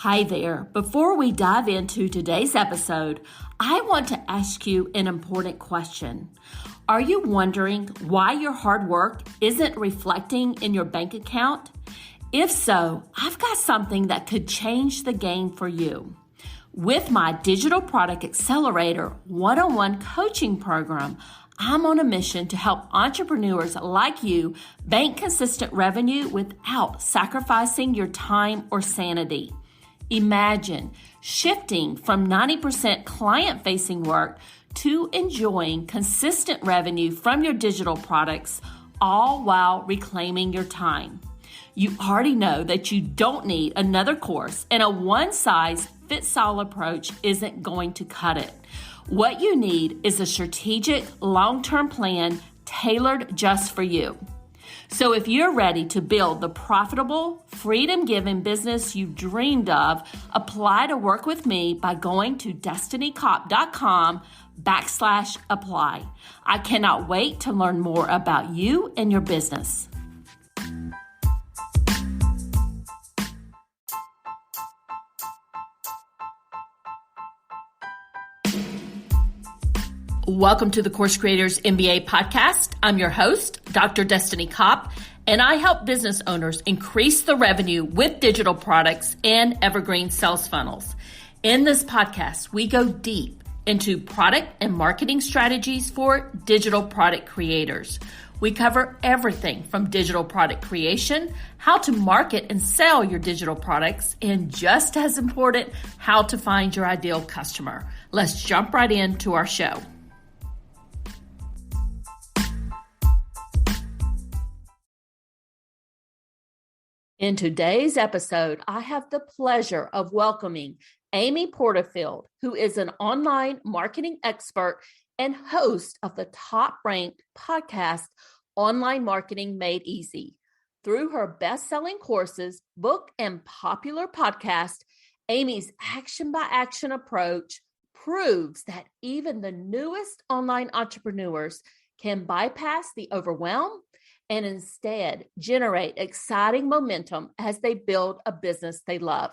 Hi there. Before we dive into today's episode, I want to ask you an important question. Are you wondering why your hard work isn't reflecting in your bank account? If so, I've got something that could change the game for you. With my Digital Product Accelerator one-on-one coaching program, I'm on a mission to help entrepreneurs like you bank consistent revenue without sacrificing your time or sanity. Imagine shifting from 90% client-facing work to enjoying consistent revenue from your digital products, all while reclaiming your time. You already know that you don't need another course, and a one-size-fits-all approach isn't going to cut it. What you need is a strategic, long-term plan tailored just for you. So if you're ready to build the profitable, freedom-giving business you've dreamed of, apply to work with me by going to destinycop.com/apply. I cannot wait to learn more about you and your business. Welcome to the Course Creators MBA podcast. I'm your host, Dr. Destiny Cop, and I help business owners increase the revenue with digital products and evergreen sales funnels. In this podcast, we go deep into product and marketing strategies for digital product creators. We cover everything from digital product creation, how to market and sell your digital products, and just as important, how to find your ideal customer. Let's jump right into our show. In today's episode, I have the pleasure of welcoming Amy Porterfield, who is an online marketing expert and host of the top-ranked podcast, Online Marketing Made Easy. Through her best-selling courses, book, and popular podcast, Amy's action-by-action approach proves that even the newest online entrepreneurs can bypass the overwhelm and instead generate exciting momentum as they build a business they love.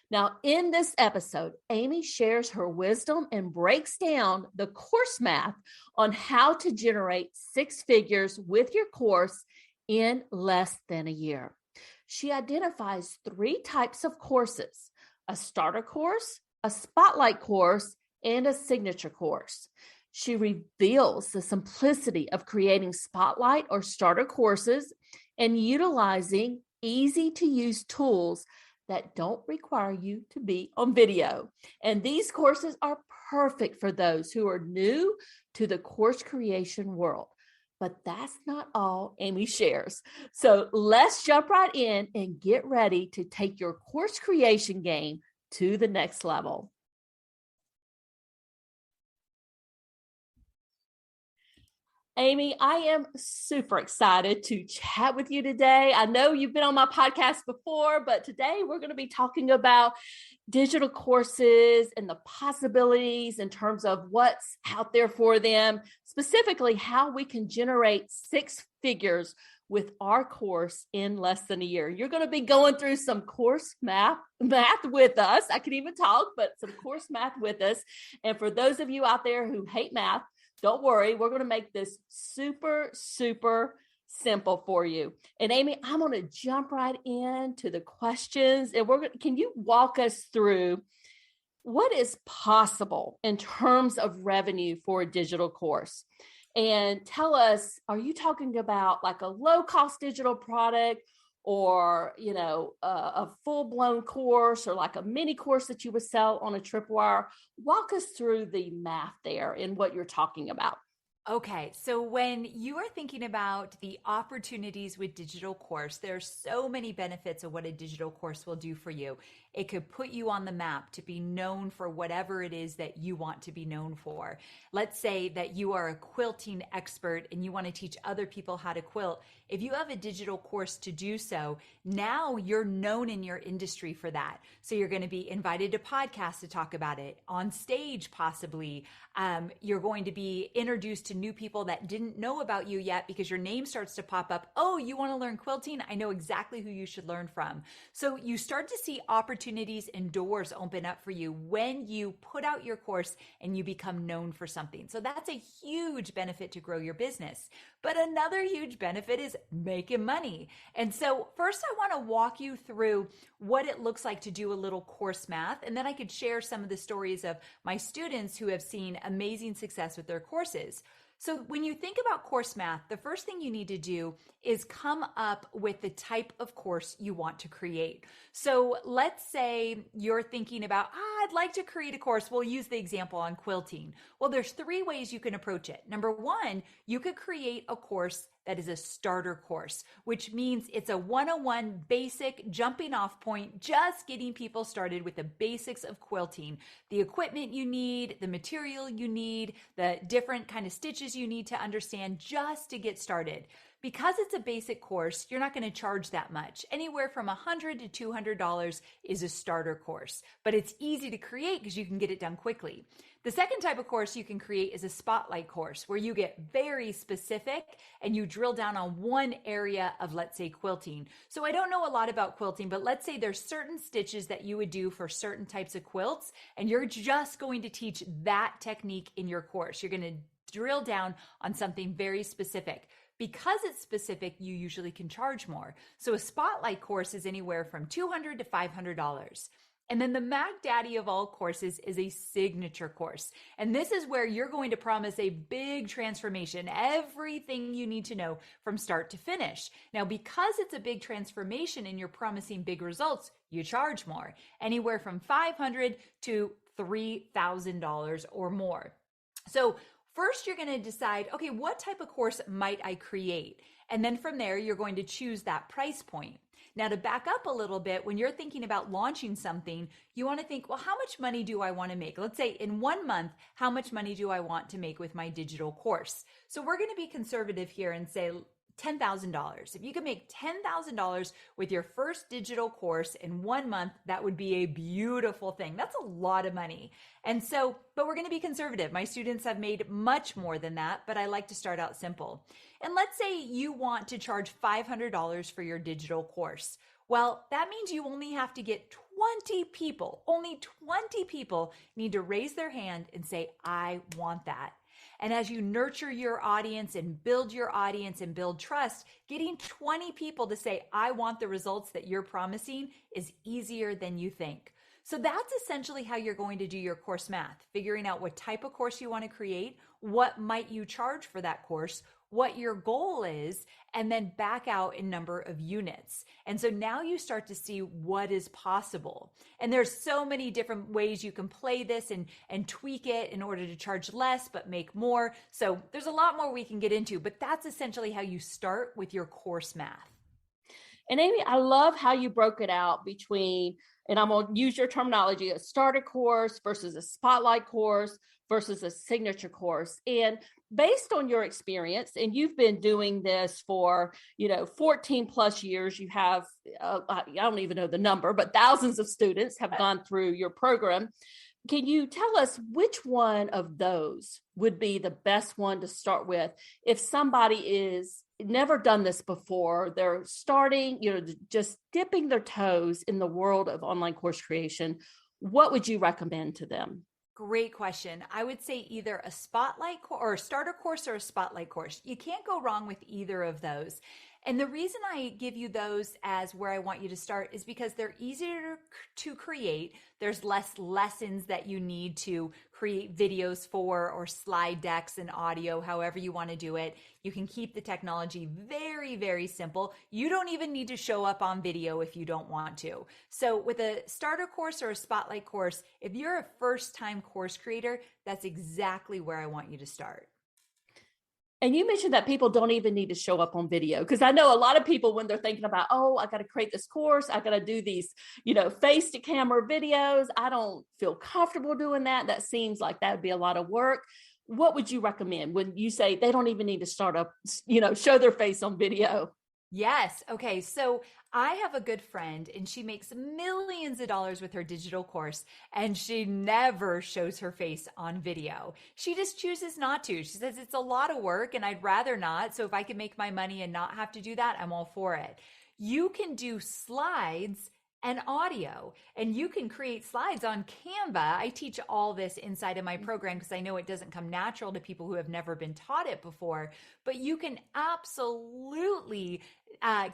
Now, in this episode, Amy shares her wisdom and breaks down the course math on how to generate six figures with your course in less than a year. She identifies three types of courses: a starter course, a spotlight course, and a signature course. She reveals the simplicity of creating spotlight or starter courses and utilizing easy-to-use tools that don't require you to be on video. And these courses are perfect for those who are new to the course creation world. But that's not all Amy shares. So let's jump right in and get ready to take your course creation game to the next level. Amy, I am super excited to chat with you today. I know you've been on my podcast before, but today we're going to be talking about digital courses and the possibilities in terms of what's out there for them, specifically how we can generate six figures with our course in less than a year. You're going to be going through some course math with us. I can even talk, but some course math with us. And for those of you out there who hate math, don't worry, we're going to make this super, super simple for you. And Amy, I'm going to jump right into the questions. And can you walk us through what is possible in terms of revenue for a digital course? And tell us, are you talking about like a low-cost digital product, or, a full-blown course, or like a mini course that you would sell on a tripwire? Walk us through the math there and what you're talking about. Okay, so when you are thinking about the opportunities with digital course, there's so many benefits of what a digital course will do for you. It could put you on the map to be known for whatever it is that you want to be known for. Let's say that you are a quilting expert and you want to teach other people how to quilt. If you have a digital course to do so, now you're known in your industry for that. So you're going to be invited to podcasts to talk about it, on stage possibly. You're going to be introduced to new people that didn't know about you yet because your name starts to pop up. Oh, you want to learn quilting? I know exactly who you should learn from. So you start to see opportunities and doors open up for you when you put out your course and you become known for something. So that's a huge benefit to grow your business. But another huge benefit is making money. And so first I want to walk you through what it looks like to do a little course math. And then I could share some of the stories of my students who have seen amazing success with their courses. So when you think about course math, the first thing you need to do is come up with the type of course you want to create. So let's say you're thinking about, I'd like to create a course. We'll use the example on quilting. Well, there's 3 ways you can approach it. Number 1, you could create a course that is a starter course, which means it's a 101 basic jumping off point, just getting people started with the basics of quilting, the equipment you need, the material you need, the different kind of stitches you need to understand just to get started. Because it's a basic course, you're not going to charge that much. Anywhere from $100 to $200 is a starter course, but it's easy to create because you can get it done quickly. The second type of course you can create is a spotlight course where you get very specific and you drill down on one area of, let's say, quilting. So I don't know a lot about quilting, but let's say there's certain stitches that you would do for certain types of quilts, and you're just going to teach that technique in your course. You're going to drill down on something very specific. Because it's specific, you usually can charge more. So a spotlight course is anywhere from $200 to $500. And then the Mac Daddy of all courses is a signature course. And this is where you're going to promise a big transformation, everything you need to know from start to finish. Now, because it's a big transformation and you're promising big results, you charge more, anywhere from $500 to $3,000 or more. So first, you're going to decide, okay, what type of course might I create? And then from there, you're going to choose that price point. Now, to back up a little bit, when you're thinking about launching something, you want to think, well, how much money do I want to make? Let's say in 1 month, how much money do I want to make with my digital course? So we're going to be conservative here and say $10,000. If you can make $10,000 with your first digital course in 1 month, that would be a beautiful thing. That's a lot of money. And so, but we're going to be conservative. My students have made much more than that, but I like to start out simple. And let's say you want to charge $500 for your digital course. Well, that means you only have to get 20 people. Only 20 people need to raise their hand and say, I want that. And as you nurture your audience and build trust, getting 20 people to say, I want the results that you're promising is easier than you think. So that's essentially how you're going to do your course math, figuring out what type of course you want to create, what might you charge for that course, what your goal is, and then back out in number of units. And so now you start to see what is possible. And there's so many different ways you can play this and tweak it in order to charge less but make more. So there's a lot more we can get into, but that's essentially how you start with your course math. And Amy, I love how you broke it out between, and I'm going to use your terminology, a starter course versus a spotlight course versus a signature course. And based on your experience, and you've been doing this for, 14 plus years, you have, I don't even know the number, but thousands of students have gone through your program. Can you tell us which one of those would be the best one to start with if somebody is never done this before, they're starting, just dipping their toes in the world of online course creation? What would you recommend to them? Great question. I would say either a spotlight or a starter course or a spotlight course. You can't go wrong with either of those. And the reason I give you those as where I want you to start is because they're easier to create. There's less lessons that you need to create videos for or slide decks and audio, however you want to do it. You can keep the technology very, very simple. You don't even need to show up on video if you don't want to. So with a starter course or a spotlight course, if you're a first-time course creator, that's exactly where I want you to start. And you mentioned that people don't even need to show up on video, because I know a lot of people, when they're thinking about, I got to create this course, I got to do these, face to camera videos, I don't feel comfortable doing that. That seems like that would be a lot of work. What would you recommend when you say they don't even need to start up, show their face on video? Yes. Okay. So I have a good friend and she makes millions of dollars with her digital course and she never shows her face on video. She just chooses not to. She says it's a lot of work and I'd rather not. So if I can make my money and not have to do that, I'm all for it. You can do slides and audio and you can create slides on Canva. I teach all this inside of my program because I know it doesn't come natural to people who have never been taught it before, but you can absolutely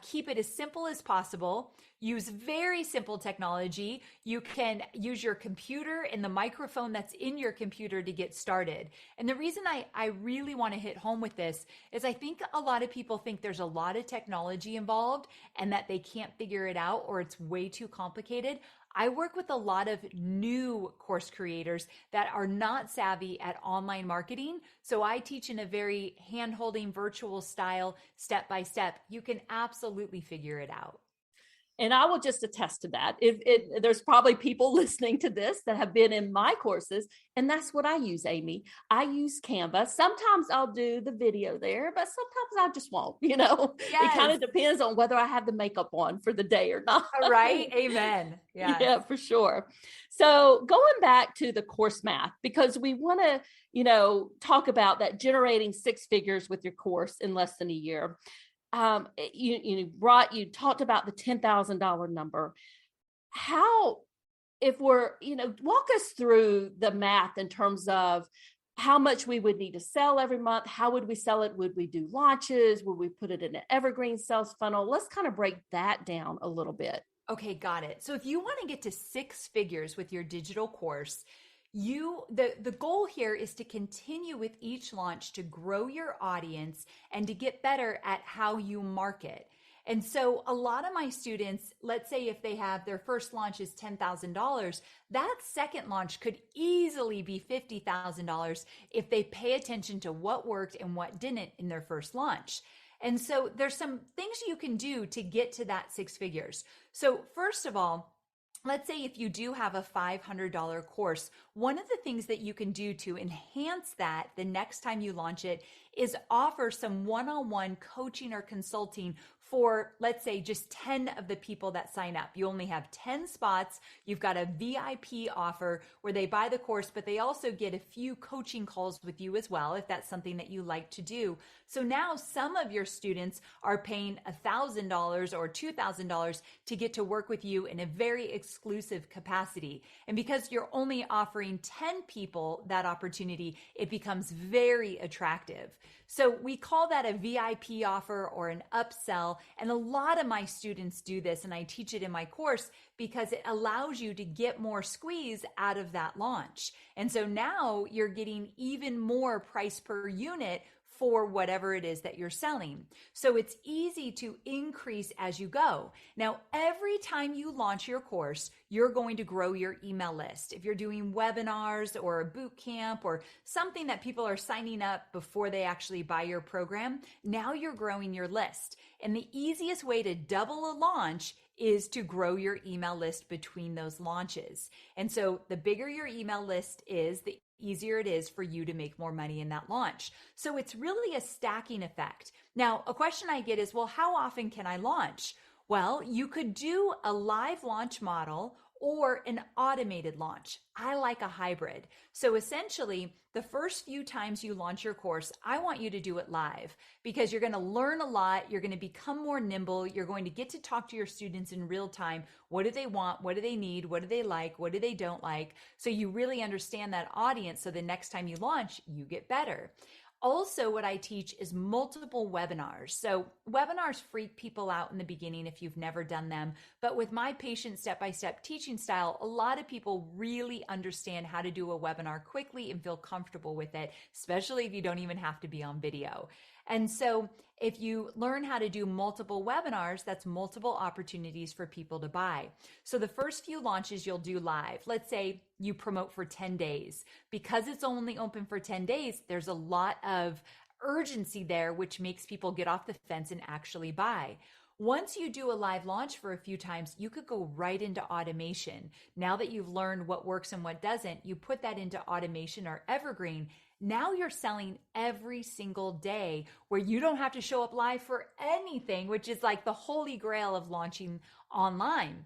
keep it as simple as possible. Use very simple technology. You can use your computer and the microphone that's in your computer to get started. And the reason I really want to hit home with this is I think a lot of people think there's a lot of technology involved and that they can't figure it out or it's way too complicated. I work with a lot of new course creators that are not savvy at online marketing. So I teach in a very hand-holding virtual style, step by step. You can absolutely figure it out. And I will just attest to that. There's probably people listening to this that have been in my courses, and that's what I use, Amy. I use Canva. Sometimes I'll do the video there, but sometimes I just won't. It kind Yes. of depends on whether I have the makeup on for the day or not. Right? Amen. Yes. Yeah, for sure. So going back to the course math, because we want to, talk about that generating six figures with your course in less than a year. You talked about the $10,000 number. How, if we're, walk us through the math in terms of how much we would need to sell every month. How would we sell it? Would we do launches? Would we put it in an evergreen sales funnel? Let's kind of break that down a little bit. Okay, got it. So if you want to get to six figures with your digital course, the goal here is to continue with each launch to grow your audience and to get better at how you market. And so a lot of my students, let's say if they have their first launch is $10,000, that second launch could easily be $50,000 if they pay attention to what worked and what didn't in their first launch. And so there's some things you can do to get to that six figures. So first of all, let's say if you do have a $500 course, one of the things that you can do to enhance that the next time you launch it is offer some one-on-one coaching or consulting for, let's say, just 10 of the people that sign up. You only have 10 spots. You've got a VIP offer where they buy the course, but they also get a few coaching calls with you as well, if that's something that you like to do. So now some of your students are paying $1,000 or $2,000 to get to work with you in a very exclusive capacity. And because you're only offering 10 people that opportunity, it becomes very attractive. So we call that a VIP offer or an upsell. And a lot of my students do this, and I teach it in my course because it allows you to get more squeeze out of that launch. And so now you're getting even more price per unit for whatever it is that you're selling. So it's easy to increase as you go. Now, every time you launch your course, you're going to grow your email list. If you're doing webinars or a boot camp or something that people are signing up before they actually buy your program, now you're growing your list. And the easiest way to double a launch is to grow your email list between those launches. And so the bigger your email list is, the easier it is for you to make more money in that launch. So it's really a stacking effect. Now, a question I get is, well, how often can I launch? Well, you could do a live launch model or an automated launch. I like a hybrid. So essentially, the first few times you launch your course, I want you to do it live because you're going to learn a lot. You're going to become more nimble. You're going to get to talk to your students in real time. What do they want? What do they need? What do they like? What do they don't like? So you really understand that audience. So the next time you launch, you get better. Also, what I teach is multiple webinars. So webinars freak people out in the beginning if you've never done them. But with my patient step-by-step teaching style, a lot of people really understand how to do a webinar quickly and feel comfortable with it, especially if you don't even have to be on video. And so if you learn how to do multiple webinars, that's multiple opportunities for people to buy. So the first few launches you'll do live. Let's say you promote for 10 days. Because it's only open for 10 days, there's a lot of urgency there, which makes people get off the fence and actually buy. Once you do a live launch for a few times, you could go right into automation. Now that you've learned what works and what doesn't, you put that into automation or evergreen. Now you're selling every single day where you don't have to show up live for anything, which is like the holy grail of launching online.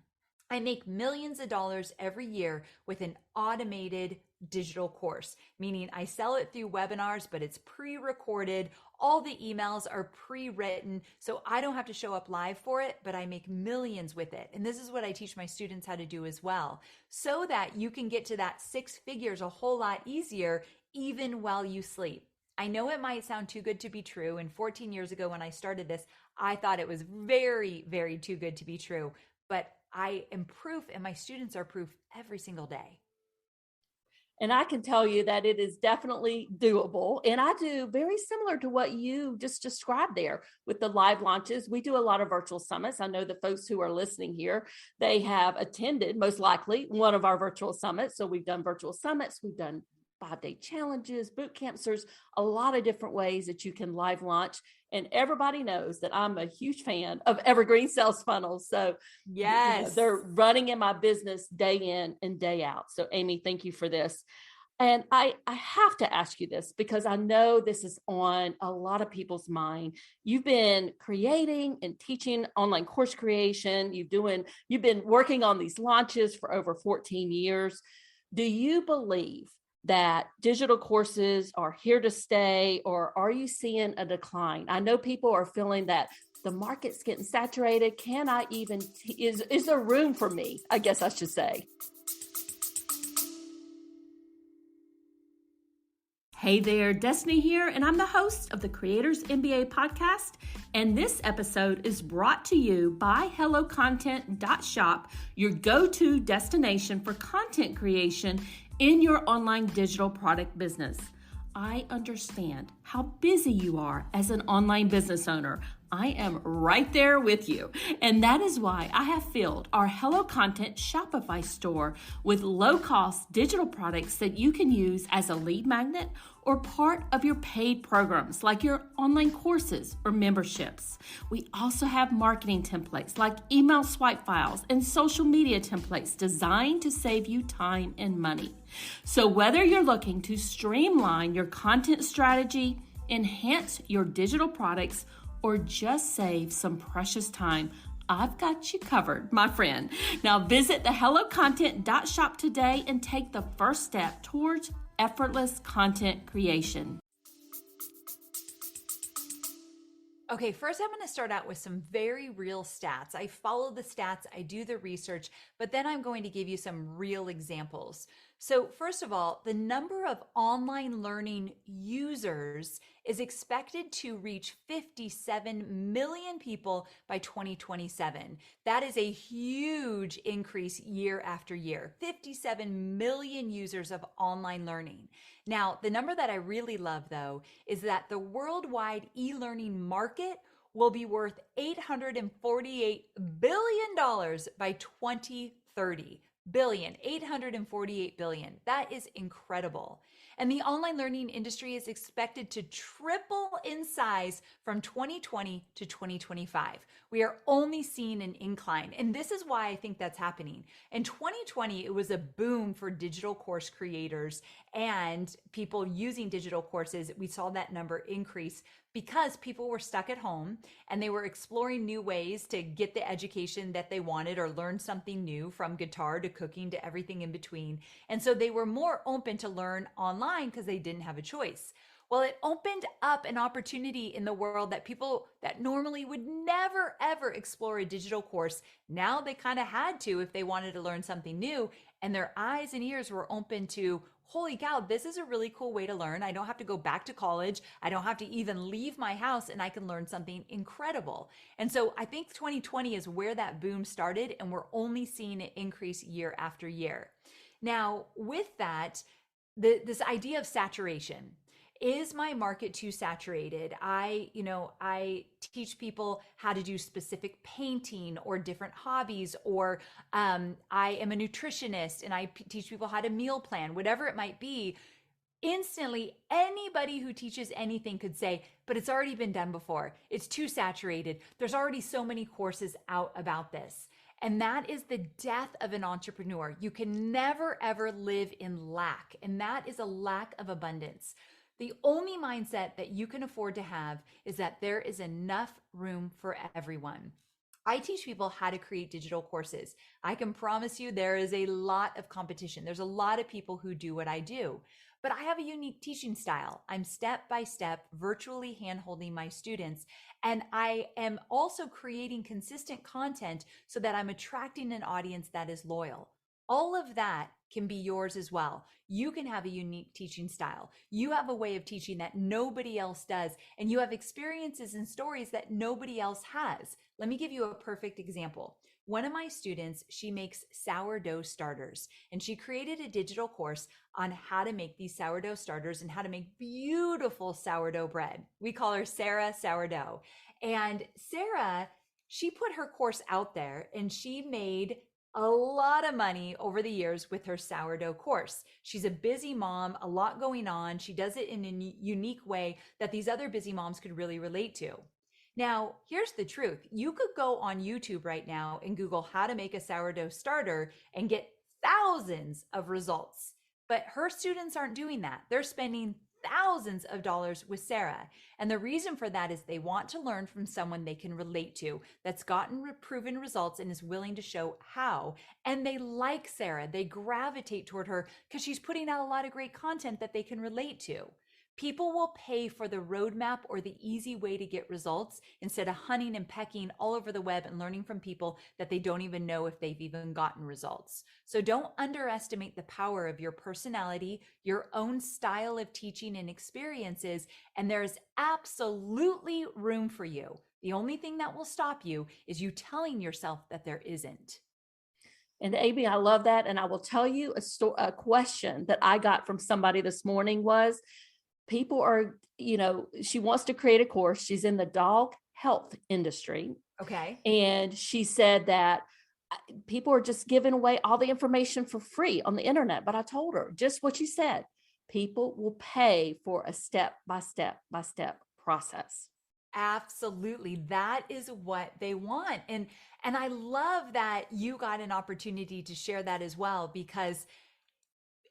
I make millions of dollars every year with an automated digital course, meaning I sell it through webinars, but it's pre-recorded. All the emails are pre-written, so I don't have to show up live for it, but I make millions with it. And this is what I teach my students how to do as well, so that you can get to that 6 figures a whole lot easier, even while you sleep. I know it might sound too good to be true. And 14 years ago, when I started this, I thought it was very, very too good to be true. But I am proof, and my students are proof every single day. And I can tell you that it is definitely doable. And I do very similar to what you just described there with the live launches. We do a lot of virtual summits. I know the folks who are listening here, they have attended most likely one of our virtual summits. So we've done virtual summits, we've done 5-day challenges, boot camps. There's a lot of different ways that you can live launch. And everybody knows that I'm a huge fan of evergreen sales funnels. So Yes. they're running in my business day in and day out. So Amy, thank you for this. And I have to ask you this because I know this is on a lot of people's mind. You've been creating and teaching online course creation. You've been working on these launches for over 14 years. Do you believe that digital courses are here to stay, or are you seeing a decline? I know people are feeling that the market's getting saturated. Can I even, is there room for me? I guess I should say. Hey there, Destiny here, and I'm the host of the Creators MBA podcast. And this episode is brought to you by HelloContent.shop, your go-to destination for content creation in your online digital product business. I understand how busy you are as an online business owner. I am right there with you. And that is why I have filled our Hello Content Shopify store with low-cost digital products that you can use as a lead magnet or part of your paid programs like your online courses or memberships. We also have marketing templates like email swipe files and social media templates designed to save you time and money. So whether you're looking to streamline your content strategy, enhance your digital products, or just save some precious time, I've got you covered, my friend. Now visit the HelloContent.shop today and take the first step towards effortless content creation. Okay, first I'm going to start out with some very real stats. I follow the stats, I do the research, but then I'm going to give you some real examples. So first of all, the number of online learning users is expected to reach 57 million people by 2027. That is a huge increase year after year. 57 million users of online learning. Now, the number that I really love though is that the worldwide e-learning market will be worth $848 billion by 2030. $848 billion. That is incredible. And the online learning industry is expected to triple in size from 2020 to 2025. We are only seeing an incline. And this is why I think that's happening. In 2020, it was a boom for digital course creators and people using digital courses. We saw that number increase because people were stuck at home and they were exploring new ways to get the education that they wanted or learn something new, from guitar to cooking to everything in between. And so they were more open to learn online because they didn't have a choice. Well, it opened up an opportunity in the world that people that normally would never, ever explore a digital course, now they kind of had to if they wanted to learn something new. And their eyes and ears were open to, holy cow, this is a really cool way to learn. I don't have to go back to college. I don't have to even leave my house, and I can learn something incredible. And so I think 2020 is where that boom started, and we're only seeing it increase year after year. Now, with that, this idea of saturation. Is my market too saturated? I teach people how to do specific painting or different hobbies, or I am a nutritionist and I teach people how to meal plan, whatever it might be. Instantly, anybody who teaches anything could say, but it's already been done before. It's too saturated. There's already so many courses out about this. And that is the death of an entrepreneur. You can never, ever live in lack. And that is a lack of abundance. The only mindset that you can afford to have is that there is enough room for everyone. I teach people how to create digital courses. I can promise you there is a lot of competition. There's a lot of people who do what I do, but I have a unique teaching style. I'm step by step, virtually hand-holding my students, and I am also creating consistent content so that I'm attracting an audience that is loyal. All of that can be yours as well. You can have a unique teaching style. You have a way of teaching that nobody else does, and you have experiences and stories that nobody else has. Let me give you a perfect example. One of my students, she makes sourdough starters, and she created a digital course on how to make these sourdough starters and how to make beautiful sourdough bread. We call her Sarah Sourdough. And Sarah, she put her course out there and she made a lot of money over the years with her sourdough course. She's a busy mom, a lot going on. She does it in a unique way that these other busy moms could really relate to. Now, here's the truth. You could go on YouTube right now and Google how to make a sourdough starter and get thousands of results. But her students aren't doing that. They're spending thousands of dollars with Sarah. And the reason for that is they want to learn from someone they can relate to that's gotten proven results and is willing to show how. And they like Sarah. They gravitate toward her because she's putting out a lot of great content that they can relate to. People will pay for the roadmap or the easy way to get results instead of hunting and pecking all over the web and learning from people that they don't even know if they've even gotten results. So don't underestimate the power of your personality, your own style of teaching and experiences, and there's absolutely room for you. The only thing that will stop you is you telling yourself that there isn't. And Amy, I love that. And I will tell you a question that I got from somebody this morning was, people are, she wants to create a course. She's in the dog health industry. Okay. And she said that people are just giving away all the information for free on the internet. But I told her just what you said. People will pay for a step by step process. Absolutely. That is what they want. And I love that you got an opportunity to share that as well, because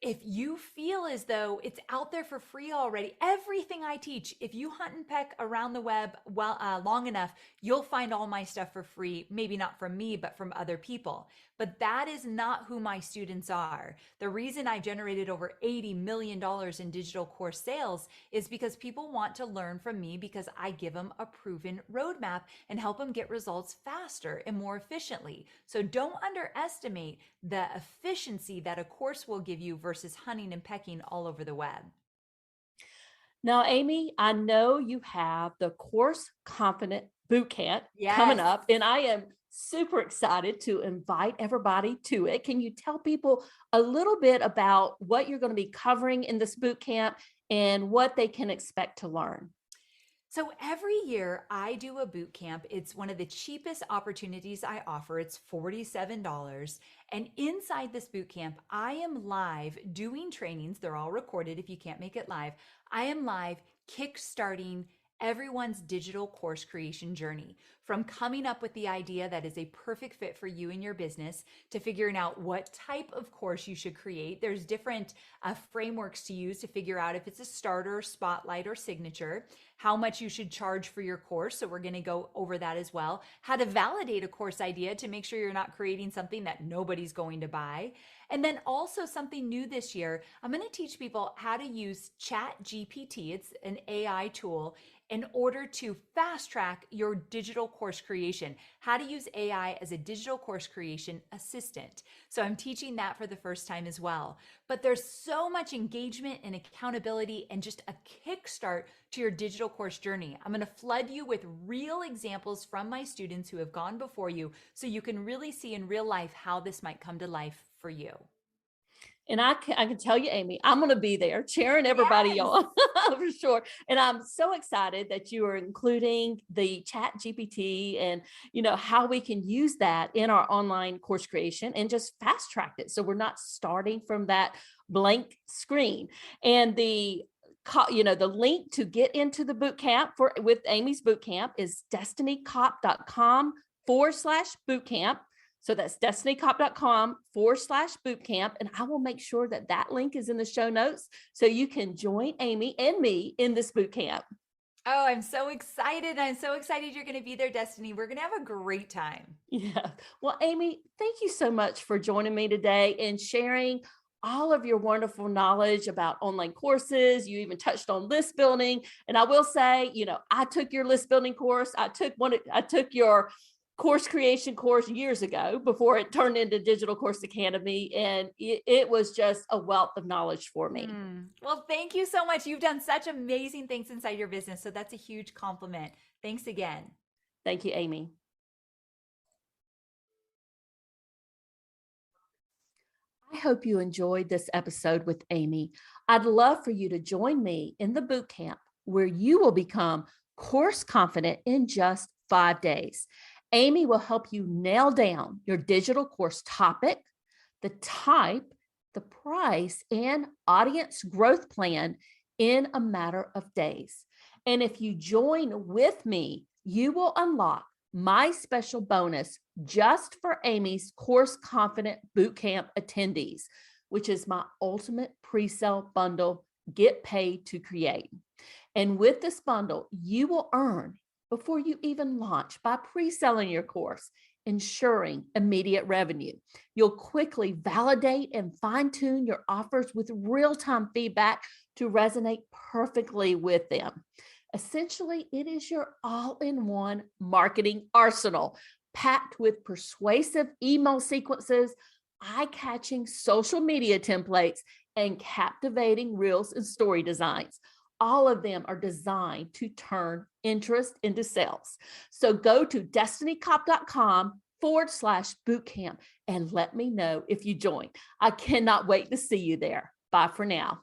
if you feel as though it's out there for free already, everything I teach, if you hunt and peck around the web long enough, you'll find all my stuff for free. Maybe not from me, but from other people. But that is not who my students are. The reason I generated over $80 million in digital course sales is because people want to learn from me, because I give them a proven roadmap and help them get results faster and more efficiently. So don't underestimate the efficiency that a course will give you versus hunting and pecking all over the web. Now, Amy, I know you have the Course Confident Bootcamp coming Yes. up, and I am super excited to invite everybody to it. Can you tell people a little bit about what you're going to be covering in this boot camp and what they can expect to learn? So every year I do a boot camp. It's one of the cheapest opportunities I offer. It's $47. And inside this boot camp, I am live doing trainings. They're all recorded if you can't make it live. I am live kickstarting everyone's digital course creation journey, from coming up with the idea that is a perfect fit for you and your business to figuring out what type of course you should create. There's different frameworks to use to figure out if it's a starter, spotlight, or signature, how much you should charge for your course. So we're going to go over that as well. How to validate a course idea to make sure you're not creating something that nobody's going to buy. And then also something new this year, I'm going to teach people how to use Chat GPT. It's an AI tool in order to fast track your digital course creation, how to use AI as a digital course creation assistant. So I'm teaching that for the first time as well. But there's so much engagement and accountability and just a kickstart to your digital course journey. I'm going to flood you with real examples from my students who have gone before you, so you can really see in real life how this might come to life for you. And I can tell you, Amy, I'm going to be there cheering everybody Yes. on for sure. And I'm so excited that you are including the Chat GPT and, how we can use that in our online course creation and just fast track it. So we're not starting from that blank screen. And the link to get into the boot camp with Amy's boot camp is destinycop.com/bootcamp. So that's destinycop.com/bootcamp. And I will make sure that that link is in the show notes so you can join Amy and me in this boot camp. Oh, I'm so excited. I'm so excited you're going to be there, Destiny. We're going to have a great time. Yeah. Well, Amy, thank you so much for joining me today and sharing all of your wonderful knowledge about online courses. You even touched on list building. And I will say, I took your list building course. I took your course creation course years ago before it turned into Digital Course Academy. And it was just a wealth of knowledge for me. Well, thank you so much. You've done such amazing things inside your business. So that's a huge compliment. Thanks again. Thank you, Amy. I hope you enjoyed this episode with Amy. I'd love for you to join me in the boot camp where you will become course confident in just 5 days. Amy will help you nail down your digital course topic, the type, the price, and audience growth plan in a matter of days. And if you join with me, you will unlock my special bonus just for Amy's Course Confident Bootcamp attendees, which is my ultimate pre-sale bundle, Get Paid to Create. And with this bundle, you will earn before you even launch by pre-selling your course, ensuring immediate revenue. You'll quickly validate and fine-tune your offers with real-time feedback to resonate perfectly with them. Essentially, it is your all-in-one marketing arsenal, packed with persuasive email sequences, eye-catching social media templates, and captivating reels and story designs. All of them are designed to turn interest into sales. So go to destinycop.com/bootcamp and let me know if you join. I cannot wait to see you there. Bye for now.